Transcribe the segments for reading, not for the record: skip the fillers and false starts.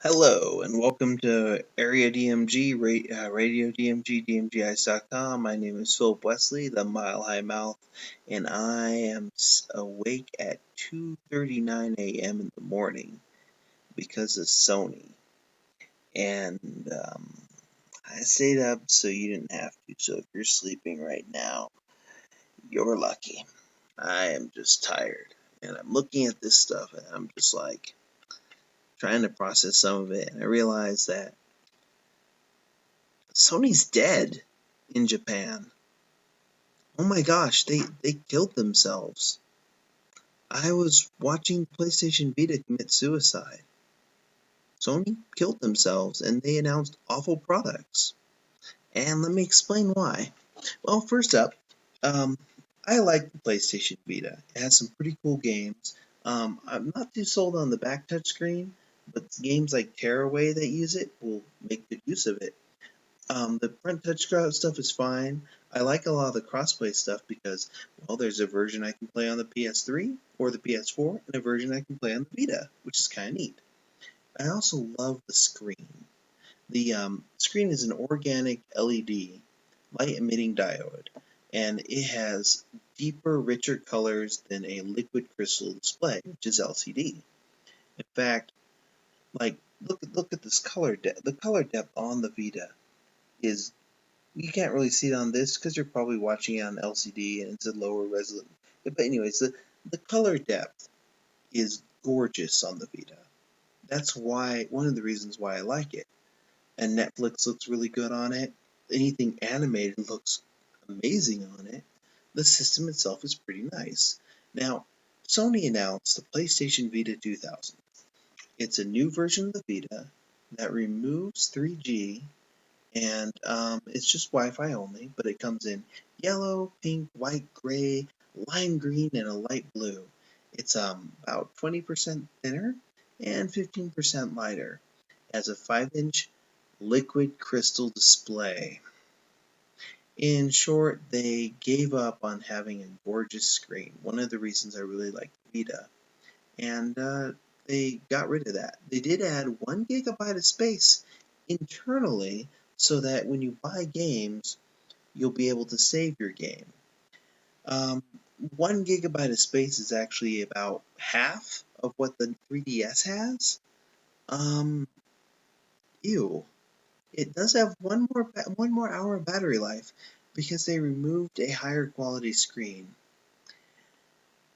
Hello and welcome to Area DMG, Radio DMG, DMGIce.com. My name is Philip Wesley, the Mile High Mouth, and I am awake at 2:39 a.m. in the morning because of Sony. And I stayed up so you didn't have to. So if you're sleeping right now, you're lucky. I am just tired. And I'm looking at this stuff and I'm just like trying to process some of it. And I realize that Sony's dead in Japan. Oh my gosh, they killed themselves. I was watching PlayStation Vita commit suicide. Sony killed themselves and they announced awful products. And let me explain why. Well, first up, um, I like the PlayStation Vita. It has some pretty cool games. I'm not too sold on the back touchscreen, but games like Tearaway that use it will make good use of it. The front touch stuff is fine. I like a lot of the crossplay stuff because, well, there's a version I can play on the PS3 or the PS4 and a version I can play on the Vita, which is kind of neat. I also love the screen. The screen is an organic LED, light emitting diode, and it has deeper, richer colors than a liquid crystal display, which is LCD. In fact, like look at this color depth. The color depth on the Vita is you can't really see it on this because you're probably watching it on LCD and it's a lower resolution. But anyways, the color depth is gorgeous on the Vita. That's why one of the reasons why I like it. And Netflix looks really good on it. Anything animated looks amazing on it. The system itself is pretty nice. Now, Sony announced the PlayStation Vita 2000. It's a new version of the Vita that removes 3G and it's just Wi-Fi only, but it comes in yellow, pink, white, gray, lime green, and a light blue. It's about 20% thinner and 15% lighter. It has a 5-inch liquid crystal display. In short, they gave up on having a gorgeous screen. One of the reasons I really like Vita, and they got rid of that. They did add 1 GB of space internally so that when you buy games, you'll be able to save your game. Um, 1 GB of space is actually about half of what the 3DS has. Um, ew. It does have one more hour of battery life because they removed a higher quality screen.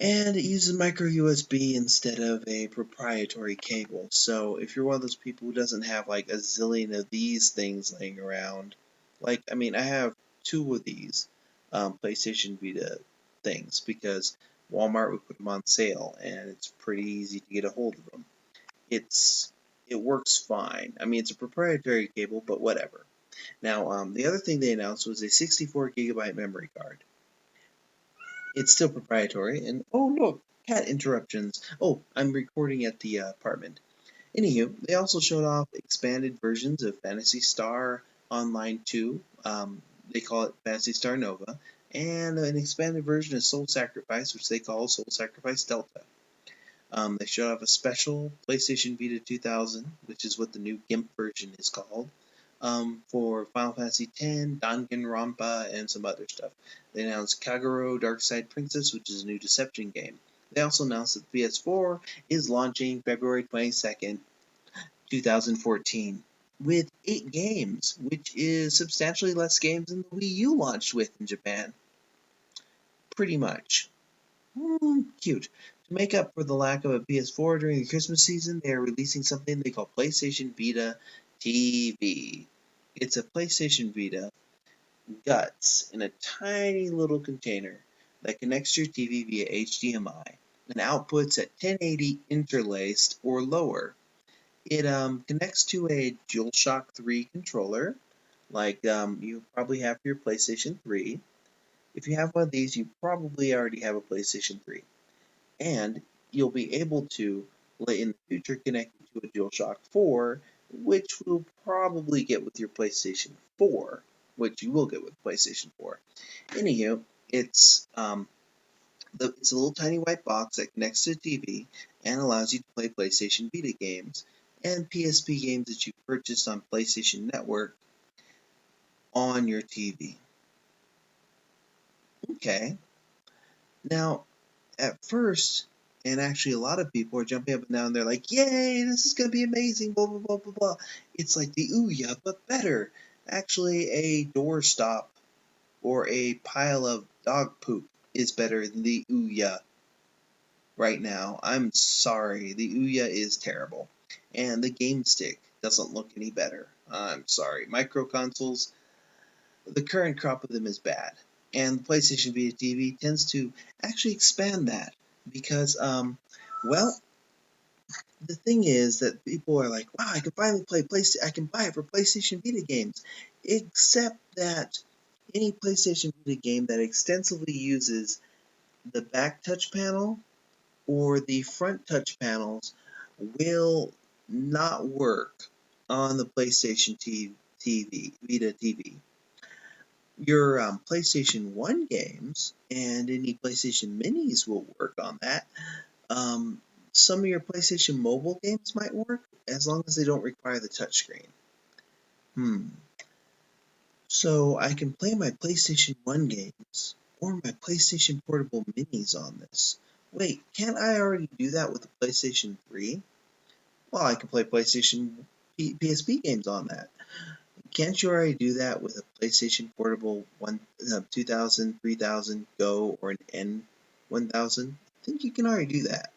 And it uses micro USB instead of a proprietary cable. So if you're one of those people who doesn't have like a zillion of these things laying around, like I have 2 of these PlayStation Vita things because Walmart would put them on sale and it's pretty easy to get a hold of them. It works fine. It's a proprietary cable, but whatever. Now the other thing they announced was a 64 GB memory card. It's still proprietary, and oh look, cat interruptions. Oh, I'm recording at the apartment. Anywho, they also showed off expanded versions of Phantasy Star Online 2. They call it Phantasy Star Nova, and an expanded version of Soul Sacrifice, which they call Soul Sacrifice Delta. They showed off a special PlayStation Vita 2000, which is what the new GIMP version is called, for Final Fantasy X, Danganronpa, and some other stuff. They announced Kagero Dark Side Princess, which is a new Deception game. They also announced that the PS4 is launching February 22nd, 2014, with 8 games, which is substantially less games than the Wii U launched with in Japan. Pretty much. Cute. To make up for the lack of a PS4 during the Christmas season, they are releasing something they call PlayStation Vita TV. It's a PlayStation Vita guts in a tiny little container that connects to your TV via HDMI and outputs at 1080 interlaced or lower. It connects to a DualShock 3 controller, like you probably have for your PlayStation 3. If you have one of these, you probably already have a PlayStation 3. And you'll be able to, in the future, connect it to a DualShock 4, which you'll probably get with your PlayStation 4, which you will get with PlayStation 4. Anywho, it's a little tiny white box that connects to the TV and allows you to play PlayStation Vita games. and PSP games that you purchased on PlayStation Network on your TV. Okay, now at first, and actually a lot of people are jumping up and down, they're like, yay, this is going to be amazing, blah, blah, blah, blah, blah. It's like the Ouya, but better. Actually, a doorstop or a pile of dog poop is better than the Ouya right now. I'm sorry, the Ouya is terrible. And the Game Stick doesn't look any better. I'm sorry. Micro consoles, the current crop of them is bad. And the PlayStation Vita TV tends to actually expand that because, well, the thing is that people are like, wow, I can finally play PlayStation, I can buy it for PlayStation Vita games. Except that any PlayStation Vita game that extensively uses the back touch panel or the front touch panels will not work on the PlayStation Vita TV. Your PlayStation 1 games and any PlayStation Minis will work on that. Some of your PlayStation Mobile games might work as long as they don't require the touchscreen. So I can play my PlayStation 1 games or my PlayStation Portable Minis on this. Wait, can't I already do that with the PlayStation 3? Well, I can play PlayStation PSP games on that. Can't you already do that with a PlayStation Portable 2000, 3000 Go or an N1000? I think you can already do that.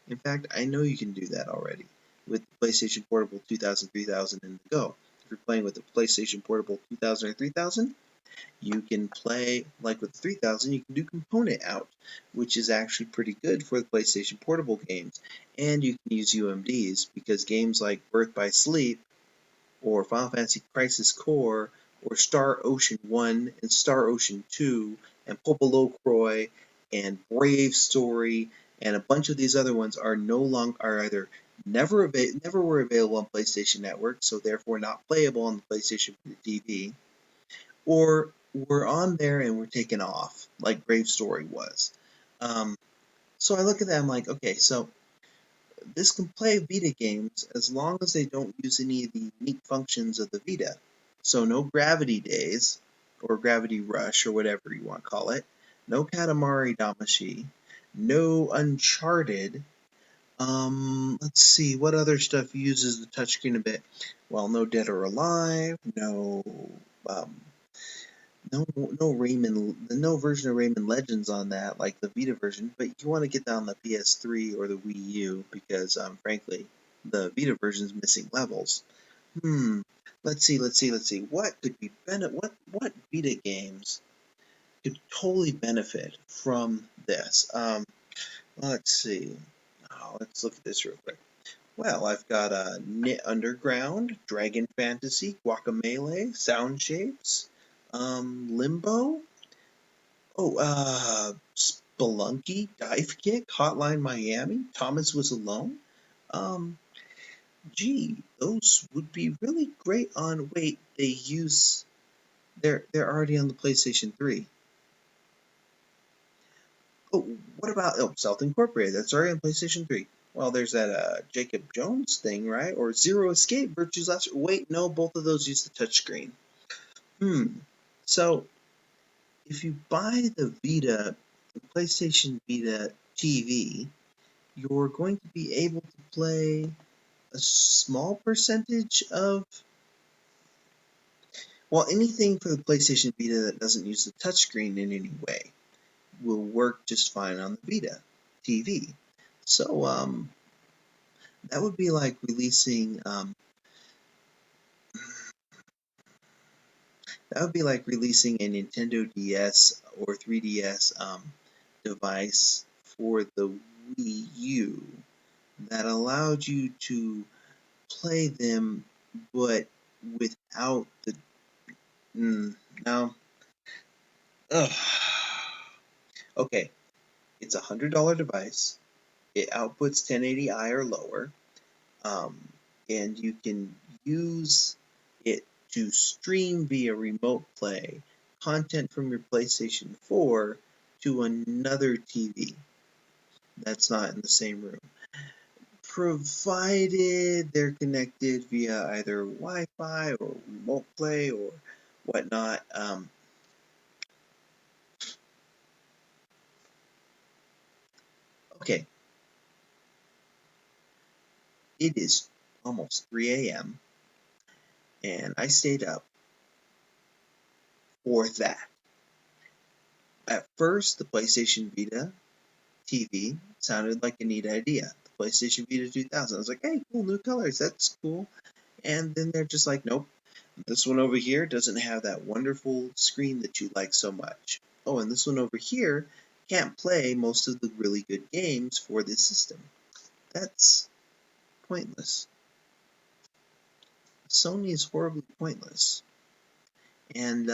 In fact, I know you can do that already with the PlayStation Portable 2000, 3000 and the Go. If you're playing with the PlayStation Portable 2000 or 3000, you can play, like with 3000, you can do component out, which is actually pretty good for the PlayStation Portable games. And you can use UMDs, because games like Birth by Sleep, or Final Fantasy Crisis Core, or Star Ocean 1 and Star Ocean 2, and Popolocroy, and Brave Story, and a bunch of these other ones are either never were available on PlayStation Network, so therefore not playable on the PlayStation TV, or were on there and were taken off, like Brave Story was. So I look at that, I'm like, okay, so this can play Vita games as long as they don't use any of the unique functions of the Vita. So no Gravity Days, or Gravity Rush, or whatever you want to call it. No Katamari Damacy. No Uncharted. Let's see, what other stuff uses the touchscreen a bit? Well, no Dead or Alive. No version of Rayman Legends on that, like the Vita version, but you want to get that on the PS3 or the Wii U because, frankly, the Vita version is missing levels. Let's see. What could be what Vita games could totally benefit from this? Let's see. Let's look at this real quick. Well, I've got Knit Underground, Dragon Fantasy, Guacamelee, Sound Shapes, Limbo. Spelunky, Dive Kick, Hotline Miami, Thomas Was Alone. Those would be really great on. Wait, they're already on the PlayStation 3. Oh, what about Stealth Incorporated? That's already on PlayStation 3. Well, there's that Jacob Jones thing, right? Or Zero Escape, Virtue's Last. Wait, no, both of those use the touchscreen. So if you buy the PlayStation Vita TV, you're going to be able to play a small percentage of, well, anything for the PlayStation Vita that doesn't use the touchscreen in any way will work just fine on the Vita TV. So, that would be like releasing, a Nintendo DS or 3DS device for the Wii U that allowed you to play them, but without the okay, it's $100 device. It outputs 1080i or lower, and you can use it to stream via remote play content from your PlayStation 4 to another TV that's not in the same room. provided they're connected via either Wi-Fi or remote play or whatnot. Okay, it is almost 3 a.m. and I stayed up for that. At first, the PlayStation Vita TV sounded like a neat idea. The PlayStation Vita 2000. I was like, hey, cool, new colors, that's cool. And then they're just like, nope, this one over here doesn't have that wonderful screen that you like so much. Oh, and this one over here can't play most of the really good games for this system. That's pointless. Sony is horribly pointless. And,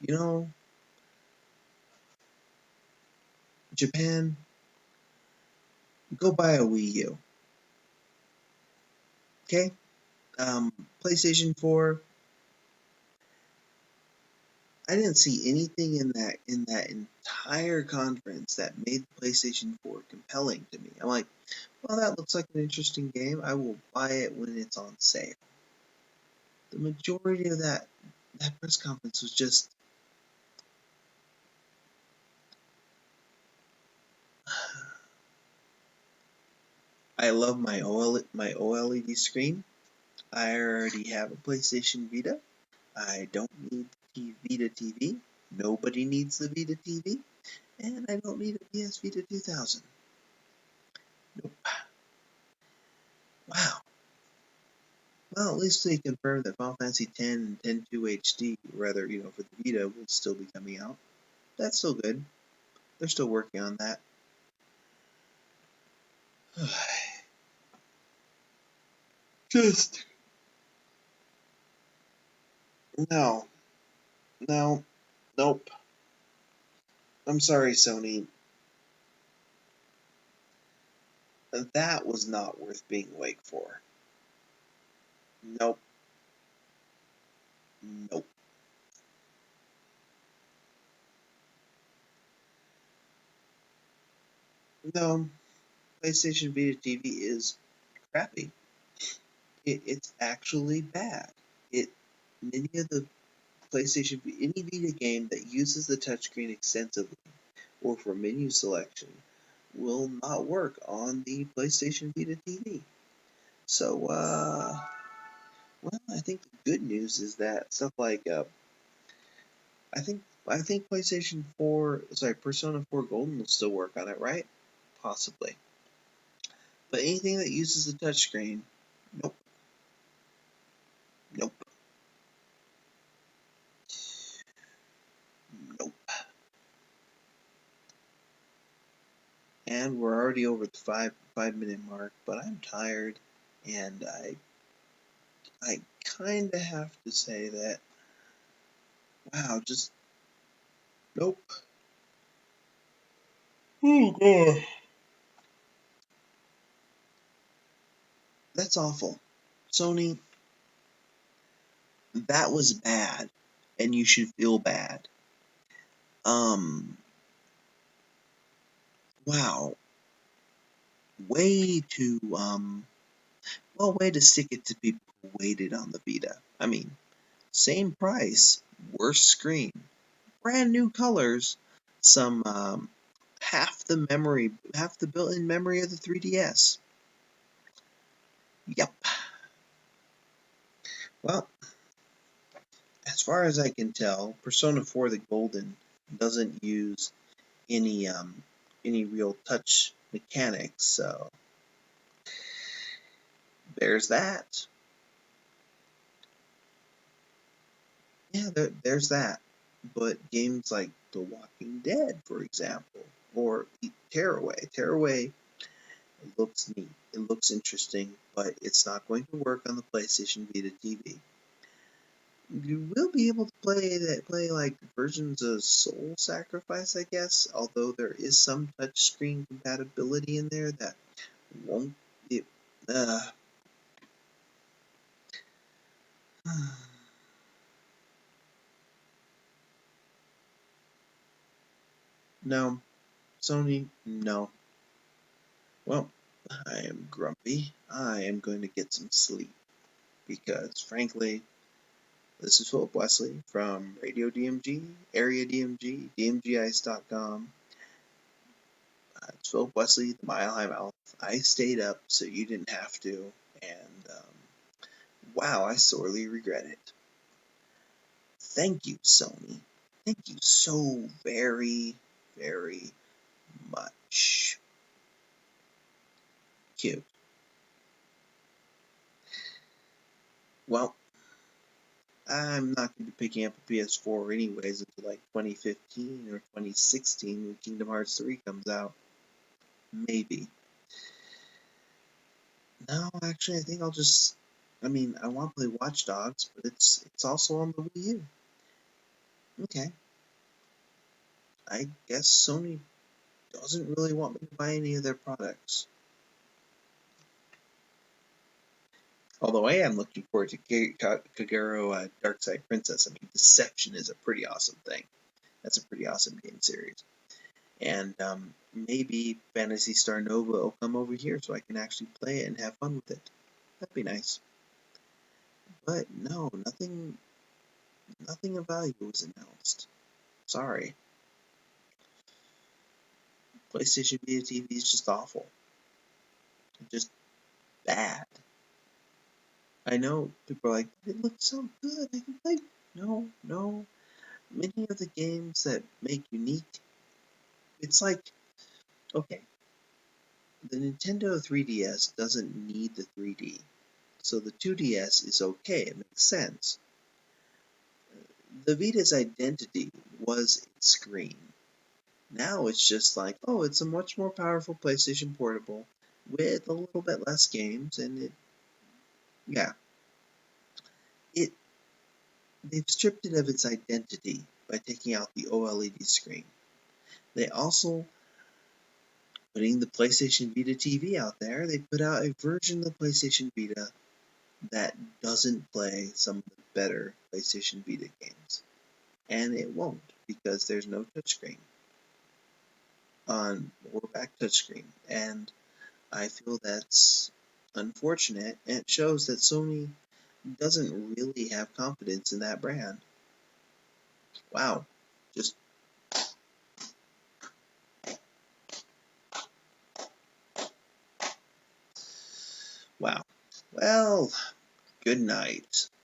you know, Japan, go buy a Wii U. Okay? PlayStation 4, I didn't see anything in that entire conference that made PlayStation 4 compelling to me. I'm like, well, that looks like an interesting game. I will buy it when it's on sale. The majority of that press conference was just I love my OLED screen. I already have a PlayStation Vita. I don't need the Vita TV. Nobody needs the Vita TV. And I don't need a PS Vita 2000. Nope. Wow. Well, at least they confirmed that Final Fantasy X and X-2 HD, rather, for the Vita, will still be coming out. That's still good. They're still working on that. Just no, no, nope. I'm sorry, Sony. That was not worth being awake for. Nope, nope. No, PlayStation Vita TV is crappy. It's actually bad. It Many of the any Vita game that uses the touchscreen extensively or for menu selection will not work on the PlayStation Vita TV. So, well, I think the good news is that stuff like I think PlayStation 4, sorry, Persona 4 Golden will still work on it, right? Possibly. But anything that uses the touchscreen, nope, nope, nope. And we're already over the five minute mark, but I'm tired, and I kind of have to say that, wow, just nope. Oh god, that's awful. Sony, that was bad, and you should feel bad. Um, wow, way to way to stick it to people who waited on the Vita. I mean, same price, worse screen, brand new colors, some half the built-in memory of the 3DS. Yep. Well, as far as I can tell, Persona 4 the Golden doesn't use any real touch mechanics, so there's that. Yeah, there's that. But games like The Walking Dead, for example, or Tearaway looks neat. It looks interesting, but it's not going to work on the PlayStation Vita TV. You will be able to play like versions of Soul Sacrifice, I guess, although there is some touchscreen compatibility in there that won't it no. Sony, no. Well, I am grumpy. I am going to get some sleep because, frankly, this is Philip Wesley from Radio DMG, Area DMG, DMGice.com. It's Philip Wesley, the Mile High Mouth. I stayed up so you didn't have to, and wow, I sorely regret it. Thank you, Sony. Thank you so very, very much. Cute. Well, I'm not going to be picking up a PS4 anyways until like 2015 or 2016 when Kingdom Hearts 3 comes out. Maybe. No, actually, I think I'll just. I mean, I want to play Watch Dogs, but it's also on the Wii U. Okay. I guess Sony doesn't really want me to buy any of their products. Although I am looking forward to Kagero Darkside Princess. I mean, Deception is a pretty awesome thing. That's a pretty awesome game series. And maybe Phantasy Star Nova will come over here so I can actually play it and have fun with it. That'd be nice. But no, nothing of value was announced. Sorry. PlayStation Vita TV is just awful. Just bad. I know people are like, it looks so good, I can play. No. Many of the games that make unique, it's like, okay, the Nintendo 3DS doesn't need the 3D. So the 2DS is okay, it makes sense. The Vita's identity was its screen. Now it's just like, oh, it's a much more powerful PlayStation Portable with a little bit less games, and they've stripped it of its identity by taking out the OLED screen. They also, putting the PlayStation Vita TV out there, they put out a version of the PlayStation Vita that doesn't play some of the better PlayStation Vita games. And it won't, because there's no touchscreen on or back touchscreen. And I feel that's unfortunate, and it shows that Sony doesn't really have confidence in that brand. Wow. Just wow. Well, good night.